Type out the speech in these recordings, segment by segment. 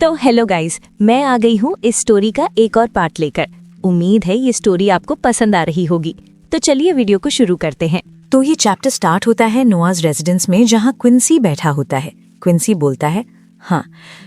तो hello guys, मैं आ गई हूँ इस स्टोरी का एक और पार्ट लेकर। उम्मीद है ये स्टोरी आपको पसंद आ रही होगी। तो चलिए वीडियो को शुरू करते हैं। तो ये चैप्टर स्टार्ट होता है नोआज रेजिडेंस में, जहाँ क्विंसी बैठा होता है। क्विंसी बोलता है, हाँ,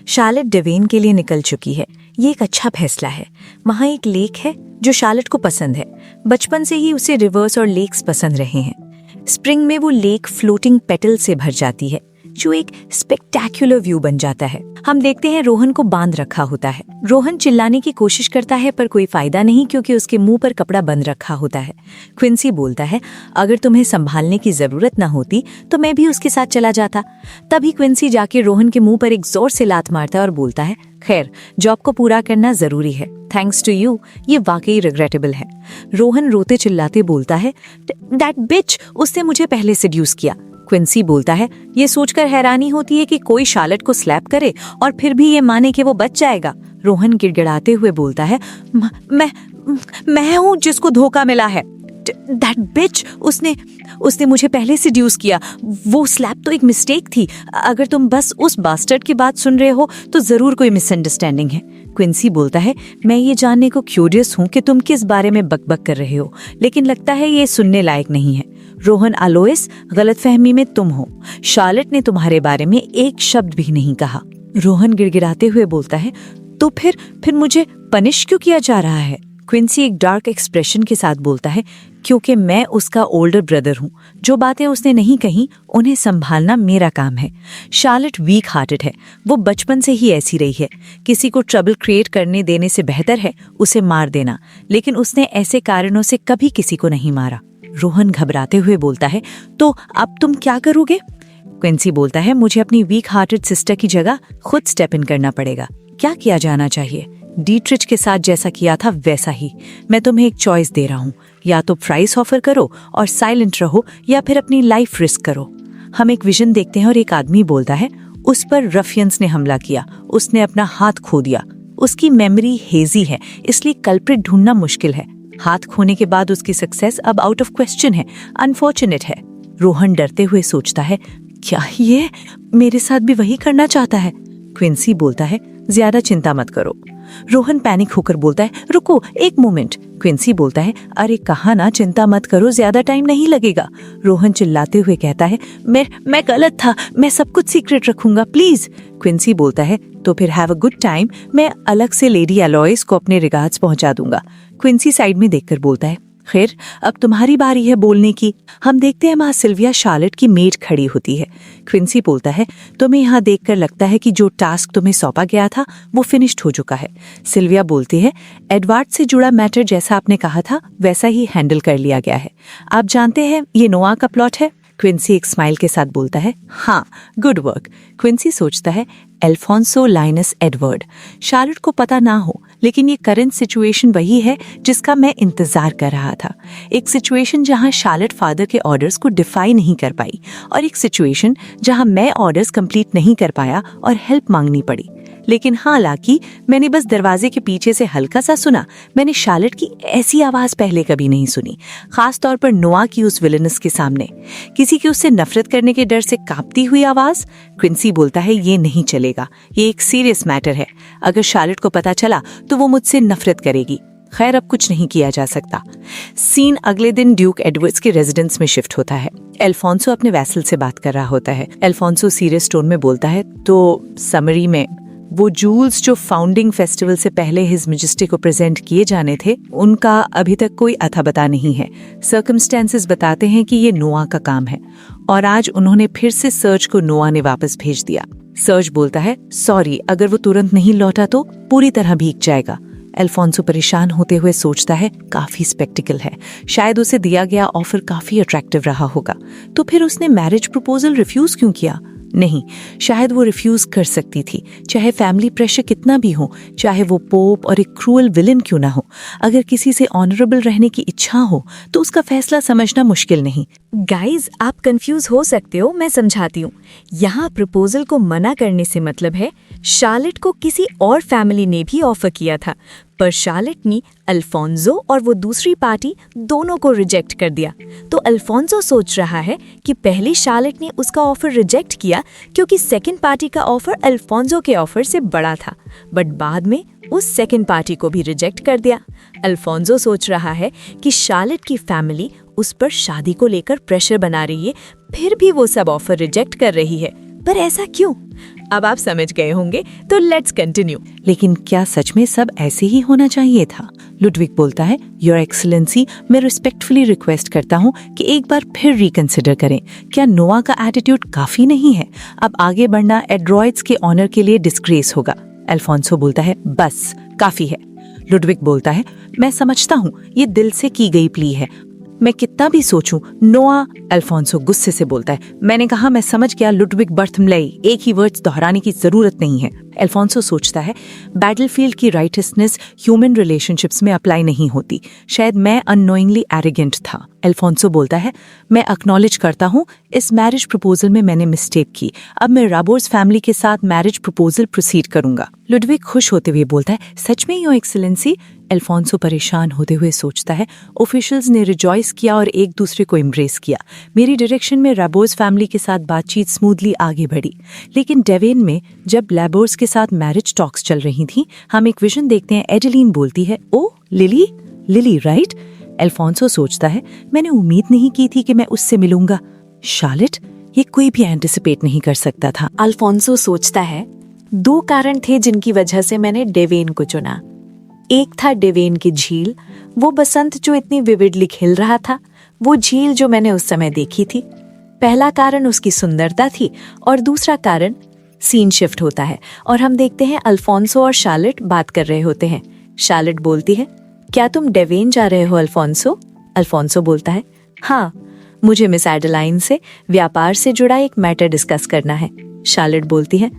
शार्लेट डेवेन के लिए निकल चुकी है। ये एक अच्छा फैसला है। वहाँ एक लेक है जो शार्लेट को पसंद है। बचपन से ही उसे रिवर्स और लेक्स पसंद रहे हैं। स्प्रिंग में वो लेक फ्लोटिंग पेटल से भर जाती है, जो एक स्पेक्टैक्युलर व्यू बन जाता है। हम देखते हैं रोहन को बांध रखा होता है। रोहन चिल्लाने की कोशिश करता है पर कोई फायदा नहीं, क्योंकि उसके मुंह पर कपड़ा बंद रखा होता है। क्विंसी बोलता है, अगर तुम्हें संभालने की जरूरत न होती तो मैं भी उसके साथ चला जाता। तभी क्विंसी जाके रोहन के मुंह पर एक जोर से लात मारता है और बोलता है, खैर, जॉब को पूरा करना जरूरी है, थैंक्स टू यू। ये वाकई रिग्रेटेबल है। रोहन रोते चिल्लाते बोलता है, दैट बिच, उसने मुझे पहले सेड्यूस किया। क्विंसी बोलता है, ये सोचकर हैरानी होती है कि कोई शार्लेट को स्लैप करे और फिर भी ये माने कि वो बच जाएगा। रोहन गिड़गिड़ाते हुए बोलता है, मैं हूँ जिसको धोखा मिला है। दैट बिच, उसने मुझे पहले सेड्यूस किया। वो स्लैप तो एक मिस्टेक थी। अगर तुम बस उस बास्टर्ड की बात सुन रहे हो तो जरूर कोई मिसअंडरस्टैंडिंग है। क्विंसी बोलता है, मैं ये जानने को क्यूरियस हूँ कि तुम किस बारे में बकबक कर रहे हो, लेकिन लगता है ये सुनने लायक नहीं है। रोहन अलोइस, गलतफहमी में तुम हो। शार्लेट ने तुम्हारे बारे में एक शब्द भी नहीं कहा। रोहन गिड़गिड़ाते हुए बोलता है, तो फिर मुझे पनिश क्यों किया जा रहा है? क्विंसी एक डार्क एक्सप्रेशन के साथ बोलता है, क्योंकि मैं उसका ओल्डर ब्रदर हूँ। जो बातें उसने नहीं कही उन्हें संभालना मेरा काम है। शार्लेट वीक हार्टेड है। वो बचपन से ही ऐसी रही है। किसी को ट्रबल क्रिएट करने देने से बेहतर है उसे मार देना, लेकिन उसने ऐसे कारणों से कभी किसी को नहीं मारा। रोहन घबराते हुए बोलता है, तो अब तुम क्या करोगे? क्विंसी बोलता है, मुझे अपनी वीक हार्टेड सिस्टर की जगह खुद स्टेप इन करना पड़ेगा। क्या किया जाना चाहिए? डीट्रिच के साथ जैसा किया था वैसा ही। मैं तुम्हें एक चॉइस दे रहा हूँ, या तो प्राइस ऑफर करो और साइलेंट रहो, या फिर अपनी लाइफ रिस्क करो। हम एक विजन देखते हैं और एक आदमी बोलता है, उस पर रफियंस ने हमला किया, उसने अपना हाथ खो दिया। उसकी मेमोरी हेजी है, इसलिए कल्प्रिट ढूंढना मुश्किल है। हाथ खोने के बाद उसकी सक्सेस अब आउट ऑफ क्वेश्चन है। अनफॉर्चुनेट है। रोहन डरते हुए सोचता है, क्या ये मेरे साथ भी वही करना चाहता है? क्विंसी बोलता है, ज्यादा चिंता मत करो। रोहन पैनिक होकर बोलता है, रुको एक मोमेंट। क्विंसी बोलता है, अरे कहा ना चिंता मत करो, ज्यादा टाइम नहीं लगेगा। रोहन चिल्लाते हुए कहता है, मैं गलत था, मैं सब कुछ सीक्रेट रखूंगा, प्लीज। क्विंसी बोलता है, तो फिर हैव अ गुड टाइम, मैं अलग से लेडी अलोइस को अपने रिगार्ड्स पहुंचा दूंगा। क्विंसी साइड में देखकर बोलता है, खैर, अब तुम्हारी बारी है बोलने की। हम देखते हैं वहाँ सिल्विया शार्लेट की मेड खड़ी होती है। क्विंसी बोलता है, तुम्हें यहाँ देखकर लगता है कि जो टास्क तुम्हें सौंपा गया था वो फिनिश्ड हो चुका है। सिल्विया बोलती है, एडवर्ड से जुड़ा मैटर जैसा आपने कहा था वैसा ही हैंडल कर लिया गया है। आप जानते हैं ये नोआ का प्लॉट है? क्विंसी एक स्माइल के साथ बोलता है, हाँ, गुड वर्क। क्विंसी सोचता है, एल्फोंसो लाइनस एडवर्ड। शार्लेट को पता ना हो, लेकिन ये करंट सिचुएशन वही है जिसका मैं इंतजार कर रहा था। एक सिचुएशन जहां शार्लेट फादर के ऑर्डर्स को डिफाई नहीं कर पाई, और एक सिचुएशन जहां मैं ऑर्डर्स कंप्लीट नहीं कर पाया और हेल्प मांगनी पड़ी। लेकिन हालांकि मैंने बस दरवाजे के पीछे से हल्का सा सुना। मैंने शार्लेट की ऐसी आवाज पहले कभी नहीं सुनी, खास तौर पर नोआ की उस विलनस के सामने। किसी की उससे नफरत करने के डर से कांपती हुई आवाज। क्विंसी बोलता है, ये नहीं चलेगा, ये एक सीरियस मैटर है। अगर शार्लेट को पता चला तो वो मुझसे नफरत करेगी। खैर, अब कुछ नहीं किया जा सकता। सीन अगले दिन ड्यूक एडवर्ड्स के रेजिडेंस में शिफ्ट होता है। एल्फोंसो अपने वैसल से बात कर रहा होता है। एल्फोंसो सीरियस टोन में बोलता है, तो समरी में वो जूल्स जो फाउंडिंग फेस्टिवल से पहले हिज मेजेस्टी को प्रेजेंट किए जाने थे, उनका अभी तक कोई अता-पता नहीं है। सर्कमस्टेंसेस बताते हैं कि ये नोआ का काम है, और आज उन्होंने फिर से सर्च को नोआ ने वापस भेज दिया। सर्च बोलता है, सॉरी, अगर वो तुरंत नहीं लौटा तो पूरी तरह भीग जाएगा। एल्फोंसो परेशान होते हुए सोचता है, काफी स्पेक्टिकल है, शायद उसे दिया गया ऑफर काफी अट्रैक्टिव रहा होगा, तो फिर उसने मैरिज प्रपोजल रिफ्यूज क्यों किया? नहीं, शायद वो रिफ्यूज कर सकती थी, चाहे फैमिली प्रेशर कितना भी हो, चाहे वो पोप और एक क्रूअल विलन क्यों ना हो। अगर किसी से ऑनरेबल रहने की इच्छा हो तो उसका फैसला समझना मुश्किल नहीं। गाइज, आप कंफ्यूज हो सकते हो, मैं समझाती हूँ। यहाँ प्रपोजल को मना करने से मतलब है शार्लेट को किसी और फैमिली ने भी ऑफर किया था, पर शार्लेट ने अल्फोंसो और वो दूसरी पार्टी दोनों को रिजेक्ट कर दिया। तो अल्फोंसो सोच रहा है कि पहले शार्लेट ने उसका ऑफर रिजेक्ट किया क्योंकि सेकंड पार्टी का ऑफर अल्फोंसो के ऑफर से बड़ा था, बट बाद में उस सेकंड पार्टी को भी रिजेक्ट कर दिया। अल्फोंसो सोच रहा है कि शार्लेट की फैमिली उस पर शादी को लेकर प्रेशर बना रही है, फिर भी वो सब ऑफर रिजेक्ट कर रही है। पर ऐसा क्यों? अब आप समझ गए होंगे, तो लेट्स कंटिन्यू। लेकिन क्या सच में सब ऐसे ही होना चाहिए था? लुडविग बोलता है, योर एक्सीलेंसी, मैं रिस्पेक्टफुली रिक्वेस्ट करता हूँ कि एक बार फिर रिकंसिडर करें। क्या नोआ का एटीट्यूड काफी नहीं है? अब आगे बढ़ना एड्रॉइड्स के ऑनर के लिए डिस्ग्रेस होगा। अल्फोंसो बोलता है, बस काफी है। लुडविग बोलता है, मैं समझता हूँ ये दिल से की गई प्ली है, मैं कितना भी सोचूं। नोआ, अल्फोंसो गुस्से से बोलता है, मैंने कहा मैं समझ गया लुडविग बर्थमलेई, एक ही वर्ड्स दोहराने की जरूरत नहीं है। अल्फोंसो सोचता है, बैटलफील्ड की राइटसनेस ह्यूमन रिलेशनशिप्स में अप्लाई नहीं होती, शायद मैं अननोइंगली एरोगेंट था। अल्फोंसो बोलता है, मैं एक्नॉलेज करता हूँ इस मैरिज प्रपोजल में मैंने मिस्टेक की, अब मैं राबोर्स फैमिली के साथ मैरिज प्रपोजल प्रोसीड करूंगा। लुडविग खुश होते हुए बोलता है, सच में योर एक्सीलेंसी? अल्फोंसो परेशान होते हुए सोचता है, ऑफिशियल्स ने रिजॉइस किया और एक दूसरे को एम्ब्रेस किया। मेरी डायरेक्शन में राबोर्स फैमिली के साथ बातचीत स्मूथली आगे बढ़ी, लेकिन डेवेन में जब लैबोर्स के साथ मैरिज टॉक्स चल रही थी, हम एक विजन देखते हैं। एडेलीन बोलती है, ओ लिली राइट? अल्फोंसो सोचता है, मैंने उम्मीद नहीं की थी कि मैं उससे मिलूंगा। शार्लेट? ये कोई भी एंटिसिपेट नहीं कर सकता था। अल्फोंसो सोचता है, 2 कारण थे जिनकी वजह से मैंने डेवेन को चुना। एक था डेवेन की झील, वो बसंत जो इतनी विविडली खिल रहा था, वो झील जो मैंने उस समय देखी थी। पहला कारण उसकी सुंदरता थी और दूसरा कारण सीन शिफ्ट होता है और हम देखते हैं अल्फोंसो और शार्लेट बात कर रहे होते हैं। शार्लेट बोलती है, क्या तुम डेवेन जा रहे हो अल्फोंसो? अल्फोंसो बोलता है, हाँ, मुझे मिस एडेलाइन से व्यापार से जुड़ा एक मैटर डिस्कस करना है। शार्लेट बोलती है,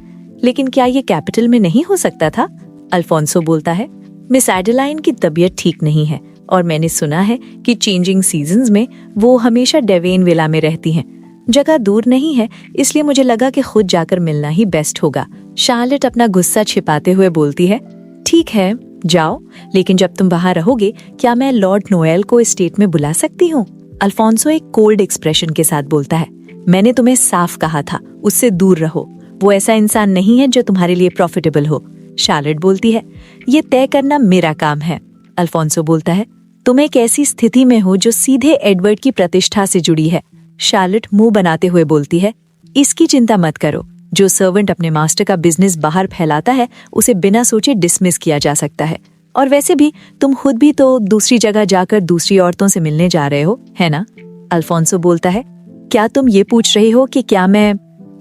लेकिन क्या ये कैपिटल में नहीं हो सकता था? अल्फोंसो बोलता है, मिस एडेलाइन की तबीयत ठीक नहीं है और मैंने सुना है कि चेंजिंग सीजन्स में वो हमेशा डेवेन विला में रहती हैं। जगह दूर नहीं है, इसलिए मुझे लगा कि खुद जाकर मिलना ही बेस्ट होगा। शार्लेट अपना गुस्सा छिपाते हुए बोलती है, ठीक है जाओ, लेकिन जब तुम वहां रहोगे क्या मैं लॉर्ड नोएल को एस्टेट में बुला सकती हूँ? अल्फोंसो एक कोल्ड एक्सप्रेशन के साथ बोलता है, मैंने तुम्हें साफ कहा था उससे दूर रहो, वो ऐसा इंसान नहीं है जो तुम्हारे लिए प्रॉफिटेबल हो। शार्लेट बोलती है, ये तय करना मेरा काम है। अल्फोंसो बोलता है, तुम एक ऐसी स्थिति में हो जो सीधे एडवर्ड की प्रतिष्ठा से जुड़ी है। शार्लेट मुंह बनाते हुए बोलती है, इसकी चिंता मत करो, जो सर्वेंट अपने मास्टर का बिजनेस बाहर फैलाता है उसे बिना सोचे डिसमिस किया जा सकता है, और वैसे भी तुम खुद भी तो दूसरी जगह जाकर दूसरी औरतों से मिलने जा रहे हो, है ना? अल्फोंसो बोलता है, क्या तुम ये पूछ रही हो कि क्या मैं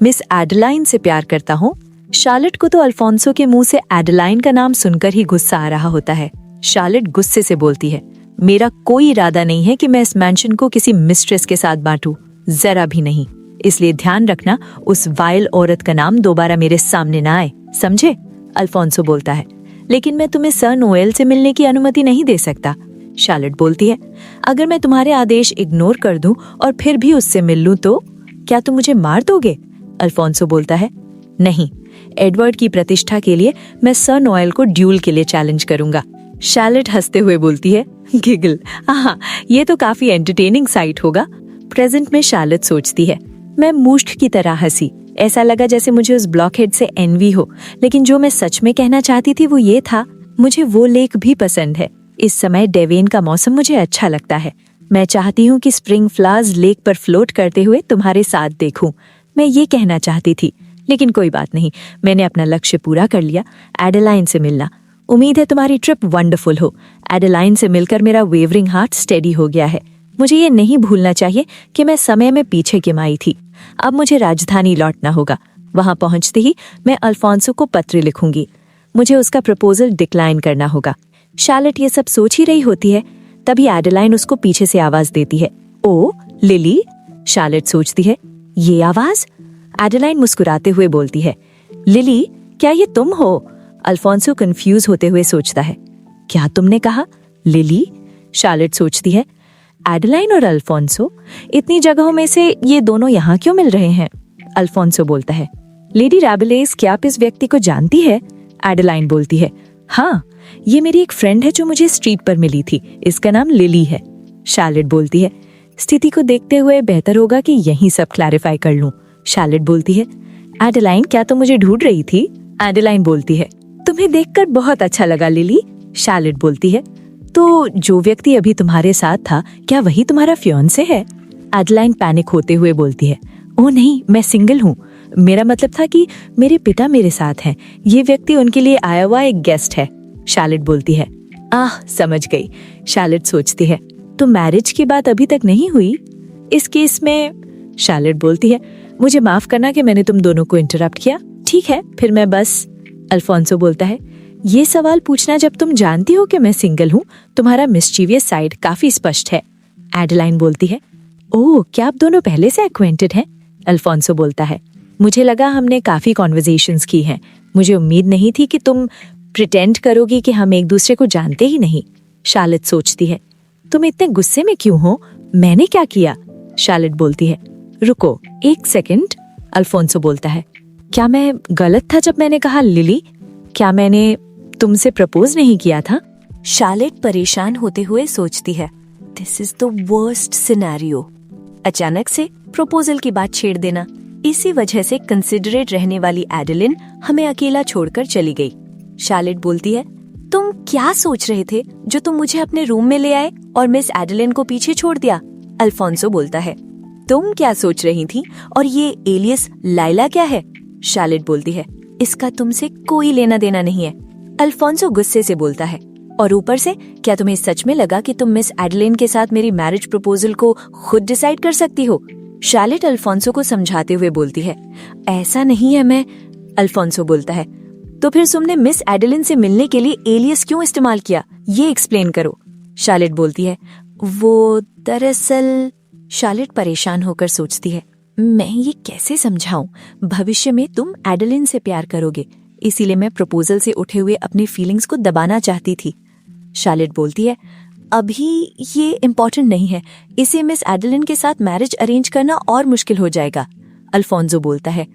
मिस एडेलाइन से प्यार करता हूँ? शार्लेट को तो अल्फोंसो के मुंह से एडेलाइन का नाम सुनकर ही गुस्सा आ रहा होता है। शार्लेट गुस्से से बोलती है, मेरा कोई इरादा नहीं है कि मैं इस मैंशन को किसी मिस्ट्रेस के साथ बांटूं, जरा भी नहीं। इसलिए ध्यान रखना उस वाइल औरत का नाम दोबारा मेरे सामने ना आए, समझे? अल्फोंसो बोलता है, लेकिन मैं तुम्हें सर नोएल से मिलने की अनुमति नहीं दे सकता। शार्लेट बोलती है, अगर मैं तुम्हारे आदेश इग्नोर कर दूं और फिर भी उससे मिल लूं तो क्या तुम मुझे मार दोगे? अल्फोंसो बोलता है, नहीं, एडवर्ड की प्रतिष्ठा के लिए मैं सर नोएल को ड्यूल के लिए चैलेंज करूंगा। शार्लेट हंसते हुए बोलती है, गिगल, हाँ, ये तो काफी एंटरटेनिंग साइट होगा। प्रेजेंट में शार्लेट सोचती है, मैं मूष्ठ की तरह हंसी, ऐसा लगा जैसे मुझे उस ब्लॉकहेड से एनवी हो, लेकिन जो मैं सच में कहना चाहती थी वो ये था, मुझे वो लेक भी पसंद है। इस समय डेवेन का मौसम मुझे अच्छा लगता है। मैं चाहती हूँ कि स्प्रिंग फ्लावर्स लेक पर फ्लोट करते हुए तुम्हारे साथ देखूं। मैं ये कहना चाहती थी, लेकिन कोई बात नहीं, मैंने अपना लक्ष्य पूरा कर लिया, एडेलाइन से मिलना। उम्मीद है तुम्हारी ट्रिप वंडरफुल हो। एडेलाइन से मिलकर मेरा वेवरिंग हार्ट स्टेडी हो गया है। मुझे ये नहीं भूलना चाहिए कि मैं समय में पीछे किमाई थी। अब मुझे राजधानी लौटना होगा। वहां पहुंचते ही मैं अल्फोंसो को पत्र लिखूंगी। मुझे उसका प्रपोजल डिक्लाइन करना होगा। शार्लेट ये सब सोच ही रही होती है, तभी एडेलाइन उसको पीछे से आवाज देती है, ओ लिली। शार्लेट सोचती है, ये आवाज? एडेलाइन मुस्कुराते हुए बोलती है, लिली, क्या ये तुम हो? अल्फोंसो कंफ्यूज होते हुए सोचता है, क्या तुमने कहा लिली? शार्लेट सोचती है, एडेलाइन और अल्फोंसो, इतनी जगहों में से ये दोनों यहाँ क्यों मिल रहे हैं? अल्फोंसो बोलता है, लेडी रैबलेस, क्या आप इस व्यक्ति को जानती है? एडेलाइन बोलती है, हाँ, ये मेरी एक फ्रेंड है जो मुझे स्ट्रीट पर मिली थी, इसका नाम लिली है। शार्लेट बोलती है, स्थिति को देखते हुए बेहतर होगा कि यहीं सब क्लैरिफाई कर लूं। शार्लेट बोलती है, एडेलाइन, क्या तुम मुझे ढूंढ रही थी? एडेलाइन बोलती है, तुम्हें देखकर बहुत अच्छा लगा लिली। शार्लेट बोलती है, तो जो व्यक्ति अभी तुम्हारे साथ था, क्या वही तुम्हारा फियांसे है? एडेलाइन पैनिक होते हुए बोलती है, ओह नहीं, मैं सिंगल हूँ। मेरा मतलब था कि मेरे पिता मेरे साथ हैं। ये व्यक्ति उनके लिए आया हुआ एक गेस्ट है। शार्लेट बोलती है, समझ गई। शार्लेट सोचती है, तो मैरिज की बात अभी तक नहीं हुई? इस केस में शार्लेट बोलती है, मुझे माफ करना कि मैंने तुम दोनों को इंटरप्ट किया। ठीक है, फिर मैं बस। अल्फोंसो बोलता है, ये सवाल पूछना जब तुम जानती हो कि मैं सिंगल हूँ, तुम्हारा मिस्चीवियस साइड काफी स्पष्ट है। एडेलाइन बोलती है, ओह, क्या आप दोनों पहले से एक्वेंटेड हैं? अल्फोंसो बोलता है, मुझे लगा हमने काफी कॉन्वर्सेशंस की हैं। मुझे उम्मीद नहीं थी कि तुम प्रिटेंड करोगी कि हम एक दूसरे को जानते ही नहीं। शार्लेट सोचती है, तुम इतने गुस्से में क्यों हो? मैंने क्या किया? शार्लेट बोलती है, रुको एक सेकंड। अल्फोंसो बोलता है, क्या मैं गलत था जब मैंने कहा लिली? क्या मैंने तुमसे प्रपोज नहीं किया था? शार्लेट परेशान होते हुए सोचती है, this is the worst scenario. अचानक से प्रपोजल की बात छेड़ देना। इसी वजह से कंसिडरेट रहने वाली एडेलिन हमें अकेला छोड़कर चली गई। शार्लेट बोलती है, तुम क्या सोच रहे थे जो तुम मुझे अपने रूम में ले आए और मिस एडेलिन को पीछे छोड़ दिया? अल्फोंसो बोलता है, तुम क्या सोच रही थी और ये एलियस लाइला क्या है? शार्लेट बोलती है, इसका तुमसे कोई लेना देना नहीं है। अल्फोंसो गुस्से से बोलता है, और ऊपर से क्या तुम्हें सच में लगा कि तुम मिस एडेलिन के साथ मेरी मैरिज प्रपोजल को खुद डिसाइड कर सकती हो? शार्लेट अल्फोंसो को समझाते हुए बोलती है, ऐसा नहीं है। मैं अल्फोंसो बोलता है, तो फिर तुमने मिस एडेलिन से मिलने के लिए एलियस क्यों इस्तेमाल किया, ये एक्सप्लेन करो। शार्लेट बोलती है, वो दरअसल। शार्लेट परेशान होकर सोचती है, मैं ये कैसे समझाऊं? भविष्य में तुम एडेलिन से प्यार करोगे, इसीलिए मैं प्रपोजल से उठे हुए अपनी फीलिंग्स को दबाना चाहती थी। शार्लेट बोलती है, अभी ये इम्पोर्टेंट नहीं है, इसे मिस एडेलिन के साथ मैरिज अरेंज करना और मुश्किल हो जाएगा। अल्फोंसो बोलता है,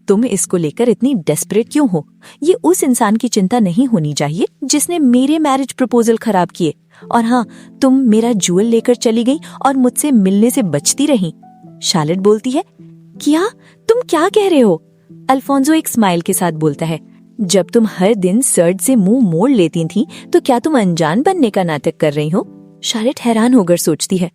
तुम इसको लेकर इतनी डेस्परेट क्यों हो? ये उस इंसान की चिंता नहीं होनी चाहिए जिसने मेरे मैरिज प्रपोजल खराब किए। और हाँ, तुम मेरा ज्वेल लेकर चली गई और मुझसे मिलने से बचती रही। शार्लेट बोलती है, क्या तुम क्या कह रहे हो? अल्फोंसो एक स्माइल के साथ बोलता है, जब तुम हर दिन सर्ज से मुंह मोड़ लेती थी तो क्या तुम अनजान बनने का नाटक कर रही हो? शार्लेट हैरान होकर सोचती है,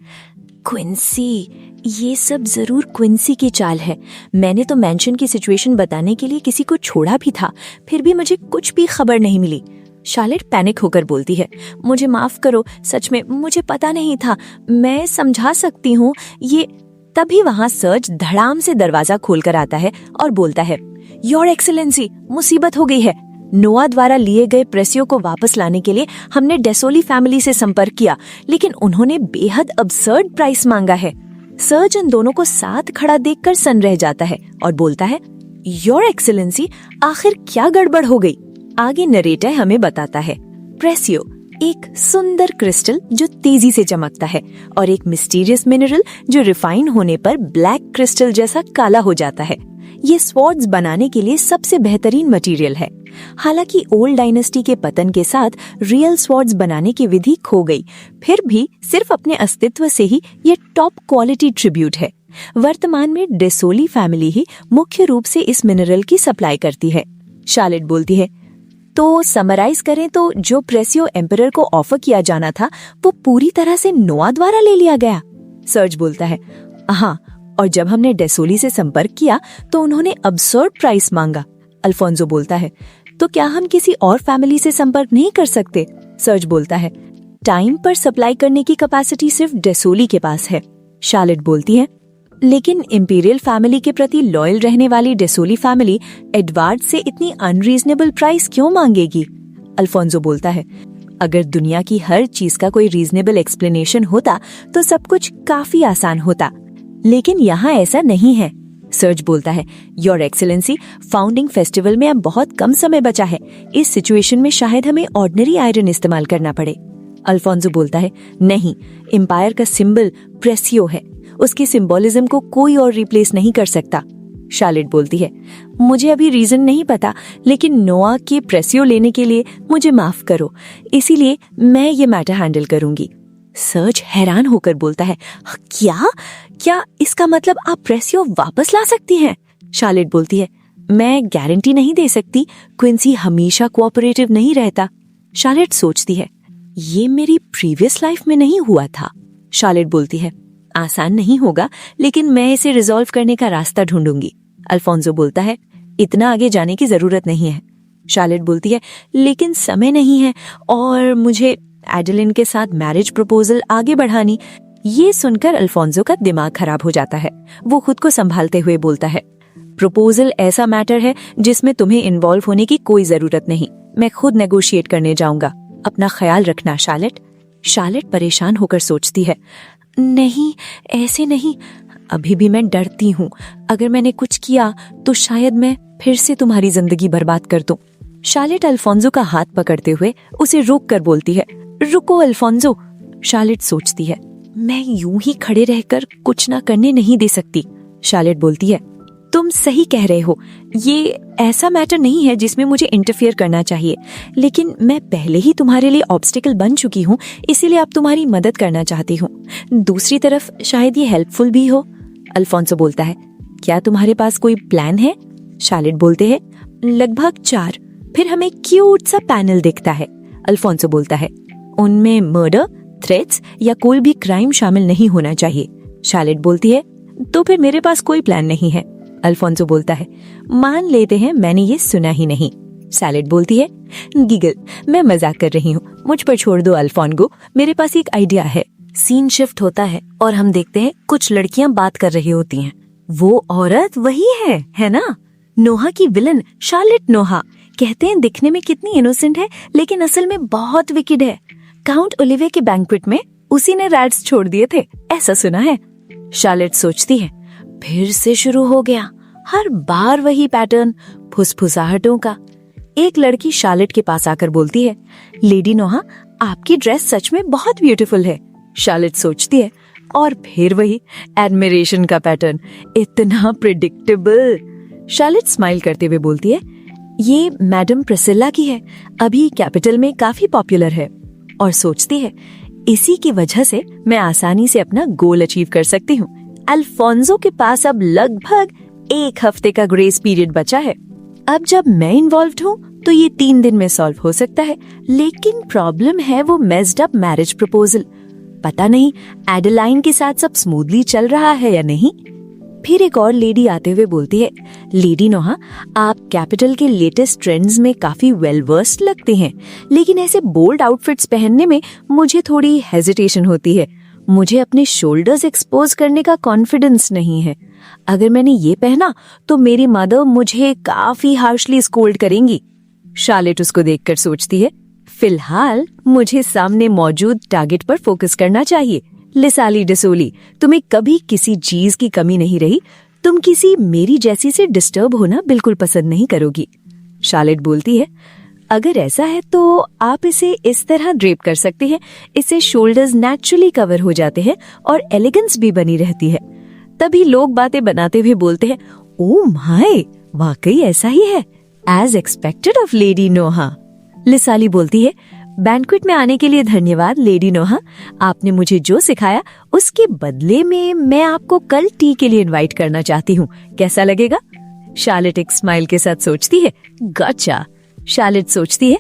क्विंसी, ये सब जरूर क्विंसी की चाल है। मैंने तो मेंशन की सिचुएशन बताने के लिए किसी को छोड़ा भी था, फिर भी मुझे कुछ भी खबर नहीं मिली। शार्लेट पैनिक होकर बोलती है, मुझे माफ करो, सच में मुझे पता नहीं था, मैं समझा सकती हूँ ये। तभी वहाँ सर्ज धड़ाम से दरवाजा खोलकर आता है और बोलता है, योर एक्सीलेंसी, मुसीबत हो गई है। नोआ द्वारा लिए गए प्रेसियो को वापस लाने के लिए हमने डेसोली फैमिली से संपर्क किया, लेकिन उन्होंने बेहद अबसर्ड प्राइस मांगा है। सर्ज उन दोनों को साथ खड़ा देखकर सन रह जाता है और बोलता है, योर एक्सीलेंसी, आखिर क्या गड़बड़ हो गई? आगे नरेटर हमें बताता है, प्रेसियो एक सुंदर क्रिस्टल जो तेजी से चमकता है और एक मिस्टीरियस मिनरल जो रिफाइन होने पर ब्लैक क्रिस्टल जैसा काला हो जाता है। ये स्वॉर्ड्स बनाने के लिए सबसे बेहतरीन मटेरियल है। हालांकि ओल्ड डायनेस्टी के पतन के साथ रियल स्वॉर्ड्स बनाने की विधि खो गई, फिर भी सिर्फ अपने अस्तित्व से ही ये टॉप क्वालिटी ट्रिब्यूट है। वर्तमान में डेसोली फैमिली ही मुख्य रूप से इस मिनरल की सप्लाई करती है। शार्लेट बोलती है, तो समराइज करें तो जो प्रेसियो एम्परर को ऑफर किया जाना था वो पूरी तरह से नोआ द्वारा ले लिया गया। सर्ज बोलता है, हाँ, और जब हमने डेसोली से संपर्क किया तो उन्होंने अबसर्ड प्राइस मांगा। अल्फोंसो बोलता है, तो क्या हम किसी और फैमिली से संपर्क नहीं कर सकते? सर्ज बोलता है, टाइम पर सप्लाई करने की कैपेसिटी सिर्फ डेसोली के पास है। शार्लेट बोलती है, लेकिन इंपीरियल फैमिली के प्रति लॉयल रहने वाली डेसोली फैमिली एडवार्ड से इतनी अनरीजनेबल प्राइस क्यों मांगेगी? अल्फोंसो बोलता है, अगर दुनिया की हर चीज का कोई रीजनेबल एक्सप्लेनेशन होता तो सब कुछ काफी आसान होता, लेकिन यहाँ ऐसा नहीं है। सर्ज बोलता है, योर एक्सीलेंसी, फाउंडिंग फेस्टिवल में अब बहुत कम समय बचा है। इस सिचुएशन में शायद हमें ऑर्डिनरी आयरन इस्तेमाल करना पड़े। अल्फोंसो बोलता है, नहीं, एम्पायर का सिंबल प्रेसियो है, उसके सिंबोलिज्म को कोई और रिप्लेस नहीं कर सकता। शार्लेट बोलती है, मुझे अभी रीजन नहीं पता, लेकिन नोआ के प्रेसियो लेने के लिए मुझे माफ करो, इसीलिए मैं ये मैटर हैंडल करूंगी। सर्ज हैरान होकर बोलता है, क्या इसका मतलब आप प्रेसियो वापस ला सकती हैं? शार्लेट बोलती है, मैं गारंटी नहीं दे सकती, क्विंसी हमेशा कोऑपरेटिव नहीं रहता। शार्लेट सोचती है, ये मेरी प्रीवियस लाइफ में नहीं हुआ था। शार्लेट बोलती है, आसान नहीं होगा, लेकिन मैं इसे रिजॉल्व करने का रास्ता ढूंढूंगी। अल्फोंसो बोलता है, इतना आगे जाने की जरूरत नहीं है। शार्लेट बोलती है, लेकिन समय नहीं है और मुझे एडेलिन के साथ मैरिज प्रपोजल आगे बढ़ानी। ये सुनकर अल्फोंसो का दिमाग खराब हो जाता है। वो खुद को संभालते हुए बोलता है, प्रपोजल ऐसा मैटर है जिसमें तुम्हें इन्वॉल्व होने की कोई जरूरत नहीं, मैं खुद नेगोशिएट करने जाऊंगा, अपना ख्याल रखना शार्लेट। शार्लेट परेशान होकर सोचती है, नहीं ऐसे नहीं, अभी भी मैं डरती हूँ, अगर मैंने कुछ किया तो शायद मैं फिर से तुम्हारी जिंदगी बर्बाद कर दूं। शार्लेट अल्फोंसो का हाथ पकड़ते हुए उसे रोक कर बोलती है, रुको अल्फोंसो। शार्लेट सोचती है, मैं यूं ही खड़े रहकर कुछ ना करने नहीं दे सकती। शार्लेट बोलती है, तुम सही कह रहे हो, ये ऐसा मैटर नहीं है जिसमें मुझे इंटरफेयर करना चाहिए, लेकिन मैं पहले ही तुम्हारे लिए ऑब्स्टिकल बन चुकी हूँ, इसीलिए अब तुम्हारी मदद करना चाहती हूँ। दूसरी तरफ शायद ये हेल्पफुल भी हो। अल्फोंसो बोलता है, क्या तुम्हारे पास कोई प्लान है? शार्लेट बोलते हैं, लगभग 4। फिर हमें क्यूट सा पैनल दिखता है। अल्फोंसो बोलता है, उनमें मर्डर, थ्रेट्स या कोई भी क्राइम शामिल नहीं होना चाहिए। शार्लेट बोलती है, तो फिर मेरे पास कोई प्लान नहीं है। अल्फोंसो बोलता है, मान लेते हैं मैंने ये सुना ही नहीं। शार्लेट बोलती है, गिगल, मैं मजाक कर रही हूँ, मुझ पर छोड़ दो अल्फोंगो, मेरे पास एक आइडिया है। सीन शिफ्ट होता है और हम देखते हैं कुछ लड़कियां बात कर रही होती हैं। वो औरत वही है ना? नोहा की विलन शार्लेट नोहा। कहते हैं दिखने में कितनी इनोसेंट है, लेकिन असल में बहुत विकेड है। काउंट ओलिवे के बैंक्वेट में उसी ने रैट्स छोड़ दिए थे, ऐसा सुना है। शार्लेट सोचती है, फिर से शुरू हो गया, हर बार वही पैटर्न, फुसफुसाहटों का। एक लड़की शार्लेट के पास आकर बोलती है, लेडी नोहा, आपकी ड्रेस सच में बहुत ब्यूटीफुल है। शार्लेट सोचती है, और फिर वही एडमिरेशन का पैटर्न, इतना प्रिडिक्टेबल। शार्लेट स्माइल करते हुए बोलती है, ये मैडम प्रिसिल्ला की है, अभी कैपिटल में काफी पॉपुलर है। और सोचती है, इसी की वजह से मैं आसानी से अपना गोल अचीव कर सकती हूँ। अल्फोंसो के पास अब लगभग 1 हफ्ते का ग्रेस पीरियड बचा है। अब जब मैं इन्वॉल्व्ड हूँ तो ये 3 दिन में सॉल्व हो सकता है, लेकिन प्रॉब्लम है वो मेस्ड अप मैरिज प्रपोजल। पता नहीं एडेलाइन के साथ सब स्मूथली चल रहा है या नहीं। फिर एक और लेडी आते हुए बोलती है, लेडी नोहा, आप कैपिटल के लेटेस्ट ट्रेंड्स में काफी वेल वर्स्ड लगते हैं, लेकिन ऐसे बोल्ड आउटफिट्स पहनने में मुझे थोड़ी हेजिटेशन होती है। मुझे अपने शोल्डर्स एक्सपोज करने का कॉन्फिडेंस नहीं है। अगर मैंने ये पहना तो मेरी मदर मुझे काफी हार्शली स्कोल्ड करेंगी। शार्लेट उसको देखकर सोचती है, फिलहाल मुझे सामने मौजूद टारगेट पर फोकस करना चाहिए। लिसाली डिसोली, तुम्हें कभी किसी चीज की कमी नहीं रही, तुम किसी मेरी जैसी से डिस्टर्ब होना बिल्कुल पसंद नहीं करोगी। शार्लेट बोलती है, अगर ऐसा है तो आप इसे इस तरह ड्रेप कर सकते हैं, इससे शोल्डर्स नेचुरली कवर हो जाते हैं और एलिगेंस भी बनी रहती है। तभी लोग बातें बनाते हुए बोलते हैं, ओ माय, वाकई ऐसा ही है, एज एक्सपेक्टेड ऑफ लेडी नोहा। लिसाली बोलती है, बैंक्वेट में आने के लिए धन्यवाद लेडी नोहा, आपने मुझे जो सिखाया उसके बदले में मैं आपको कल टी के लिए इनवाइट करना चाहती हूँ, कैसा लगेगा? शार्लेट एक स्माइल के साथ सोचती है, गॉचा। शार्लेट सोचती है,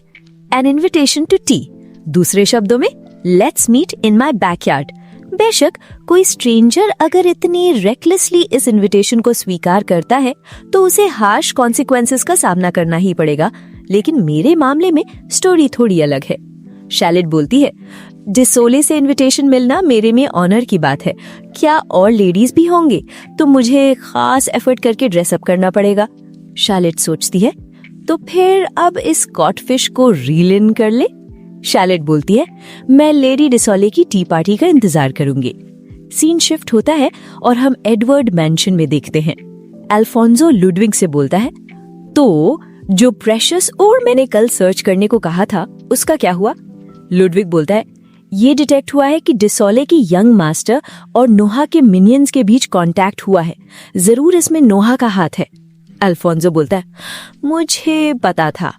एन इन्विटेशन टू टी, दूसरे शब्दों में let's meet in my backyard. बेशक कोई स्ट्रेंजर अगर इतनी रेकलेसली इस इन्विटेशन को स्वीकार करता है तो उसे हार्श कॉन्सिक्वेंसेस का सामना करना ही पड़ेगा, लेकिन मेरे मामले में स्टोरी थोड़ी अलग है। शार्लेट बोलती है, डिसोले से इनविटेशन मिलना मेरे में ऑनर की बात है। क्या और लेडीज भी होंगे तो मुझे खास एफर्ट करके ड्रेसअप करना पड़ेगा। शार्लेट सोचती है, तो फिर अब इस कॉटफिश को रील इन कर ले। शार्लेट बोलती है, मैं लेडी डिसोले की टी पार्टी का इंतजार करूंगी। सीन शिफ्ट होता है और हम एडवर्ड मैंशन में देखते हैं। अल्फोंसो लुडविग से बोलता है, तो जो प्रेशियस और मैंने कल सर्च करने को कहा था उसका क्या हुआ? लुडविग बोलता है, ये डिटेक्ट हुआ है कि डिसोले की यंग मास्टर और नोहा के मिनियंस के बीच कांटेक्ट हुआ है। जरूर इसमें नोहा का हाथ है। अल्फोंसो बोलता है, मुझे पता था।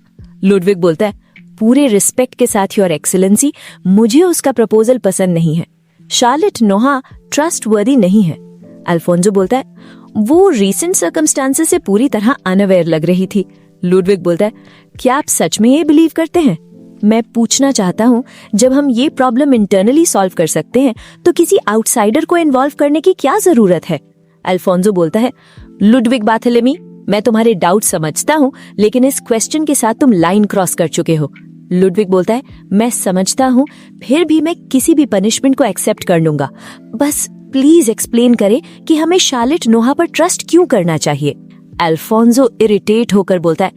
लुडविग बोलता है, पूरे रिस्पेक्ट के साथ योर एक्सीलेंसी, मुझे उसका प्रपोजल पसंद नहीं है। शार्लेट नोहा ट्रस्टवर्दी नहीं है। अल्फोंसो बोलता है, वो रीसेंट सर्कमस्टांसेस से पूरी तरह अनअवेयर लग रही थी। लुडविग बोलता है, क्या आप सच में ये बिलीव करते हैं? मैं पूछना चाहता हूँ, जब हम ये प्रॉब्लम इंटरनली सॉल्व कर सकते हैं तो किसी आउटसाइडर को इन्वॉल्व करने की क्या जरूरत है? अल्फोंसो बोलता है, लुडविग बार्थेलेमी, मैं तुम्हारे डाउट समझता हूँ, लेकिन इस क्वेश्चन के साथ तुम लाइन क्रॉस कर चुके हो। लुडविग बोलता है, मैं समझता हूँ, फिर भी मैं किसी भी पनिशमेंट को एक्सेप्ट कर लूंगा। बस प्लीज एक्सप्लेन करें कि हमें शार्लेट नोहा पर ट्रस्ट क्यों करना चाहिए। अल्फोंसो इरिटेट होकर बोलता है,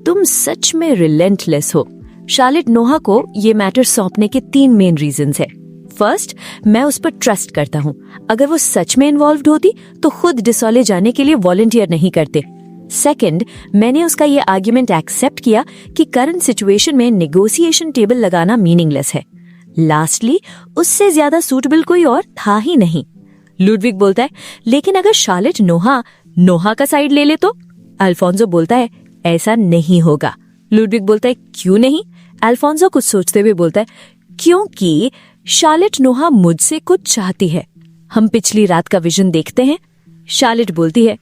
तुम सच में रिलेंटलेस हो। शार्लेट नोहा को ये मैटर सौंपने के 3 मेन रीजंस है। फर्स्ट, मैं उस पर ट्रस्ट करता हूँ। अगर वो सच में इन्वॉल्व्ड होती तो खुद डिसोले जाने के लिए वॉलंटियर नहीं करते। सेकंड, मैंने उसका ये आर्ग्यूमेंट एक्सेप्ट किया कि करंट सिचुएशन में नेगोशिएशन टेबल लगाना मीनिंगलेस है। लास्टली, उससे ज्यादा सूटेबल कोई और था ही नहीं। लुडविग बोलता है, लेकिन अगर शार्लेट नोहा का साइड ले ले तो? अल्फोंसो बोलता है, ऐसा नहीं होगा। लुडविग बोलता है, क्यों नहीं? अल्फोंसो कुछ सोचते हुए बोलता है, क्योंकि शार्लेट नोहा मुझसे कुछ चाहती है। हम पिछली रात का विजन देखते हैं। शार्लेट बोलती है,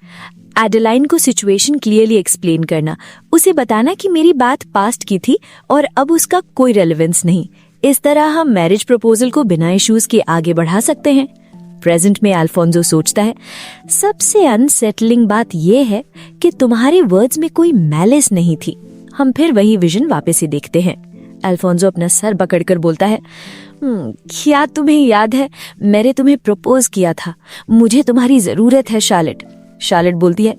एडेलाइन को सिचुएशन क्लियरली एक्सप्लेन करना, उसे बताना कि मेरी बात पास्ट की थी और अब उसका कोई रेलेवेंस नहीं। इस तरह हम मैरिज प्रपोजल को बिना इश्यूज के आगे बढ़ा सकते हैं। प्रेजेंट में अल्फोंसो सोचता है, सबसे अनसेटलिंग बात यह है कि तुम्हारे वर्ड्स में कोई मैलिस नहीं थी। हम फिर वही विजन वापस ही देखते हैं। अल्फोंसो अपना सर पकड़कर बोलता है, क्या तुम्हें याद है, मैंने तुम्हें प्रपोज किया था, मुझे तुम्हारी जरूरत है शार्लेट। शार्लेट बोलती है,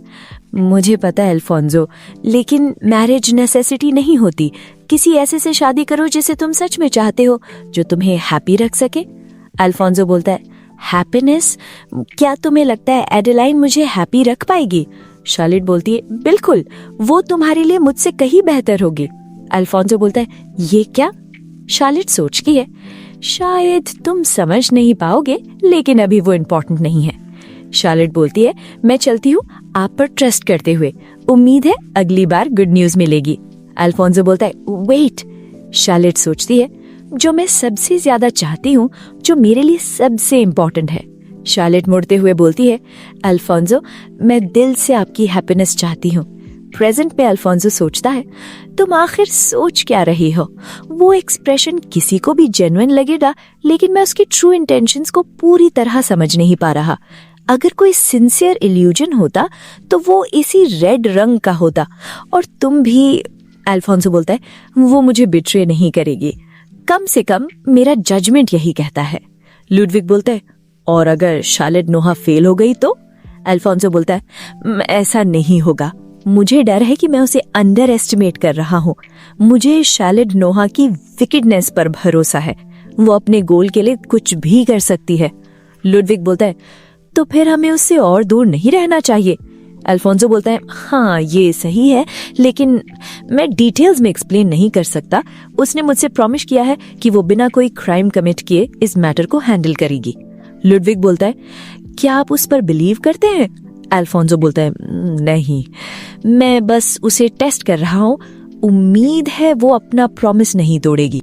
मुझे पता है अल्फोंसो, लेकिन मैरिज नेसेसिटी नहीं होती। किसी ऐसे से शादी करो जिसे तुम सच में चाहते हो, जो तुम्हें हैप्पी रख सके। अल्फोंसो बोलता है, हैप्पीनेस? क्या तुम्हें लगता है एडेलाइन मुझे हैप्पी रख पाएगी? शार्लेट बोलती है, बिल्कुल, वो तुम्हारे लिए मुझसे कहीं बेहतर होगी। अल्फोंसो बोलता है, ये क्या? शार्लेट सोचती है, शायद तुम समझ नहीं पाओगे, लेकिन अभी वो इम्पोर्टेंट नहीं है। शार्लेट बोलती है, मैं चलती हूँ, आप पर ट्रस्ट करते हुए। उम्मीद है अगली बार गुड न्यूज मिलेगी। अल्फोंसो बोलता है, वेट। शार्लेट सोचती है, जो मैं सबसे ज्यादा चाहती हूँ, जो मेरे लिए सबसे इम्पोर्टेंट है। शार्लेट मुड़ते हुए बोलती है, अल्फोंसो, मैं दिल से आपकी हैप्पीनेस चाहती हूँ। प्रेजेंट में अल्फोंसो सोचता है, तुम आखिर सोच क्या रही हो? वो एक्सप्रेशन किसी को भी जेन्युइन लगेगा, लेकिन मैं उसकी ट्रू इंटेंशंस को पूरी तरह समझ नहीं पा रहा। अगर कोई सिंसियर इल्यूजन होता तो वो इसी रेड रंग का होता, और तुम भी। अल्फोंसो बोलता है, वो मुझे बिट्रे नहीं करेगी, कम से कम मेरा जजमेंट यही कहता है। लुडविग बोलता है, और अगर शार्लेट नोहा फेल हो गई तो? अल्फोंसो बोलता है, ऐसा नहीं होगा। मुझे डर है कि मैं उसे अंडर एस्टिमेट कर रहा हूँ। मुझे शार्लेट नोहा की विकेडनेस पर भरोसा है। वो अपने गोल के लिए कुछ भी कर सकती है। लुडविग बोलता है, तो फिर हमें उससे और दूर नहीं रहना चाहिए। अल्फोंसो बोलता है, हाँ ये सही है, लेकिन मैं डिटेल्स में एक्सप्लेन नहीं कर सकता। उसने मुझसे प्रॉमिस किया है कि वो बिना कोई क्राइम कमिट किए इस मैटर को हैंडल करेगी। लुडविग बोलता है, क्या आप उस पर बिलीव करते हैं? अल्फोंसो बोलता है, नहीं, मैं बस उसे टेस्ट कर रहा हूँ। उम्मीद है वो अपना प्रॉमिस नहीं तोड़ेगी।